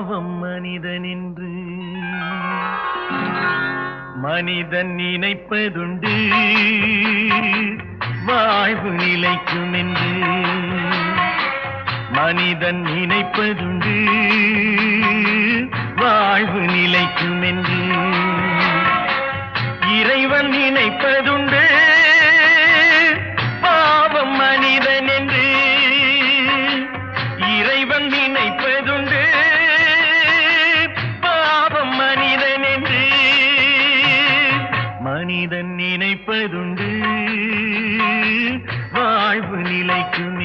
பாவம் மனிதன் என்று மனிதன் நினைப்பதுண்டு வாழ்வு நிலைக்கும் என்று மனிதன் நினைப்பதுண்டு வாழ்வு நிலைக்கும் என்று இறைவன் நினைப்பதுண்டு பாவம் மனிதன் என்று இறைவன் நினைப்பதுண்டு பாவம் மனிதன் என்று மனிதன் நினைப்பதுண்டு வாழ்வு நிலைக்கும்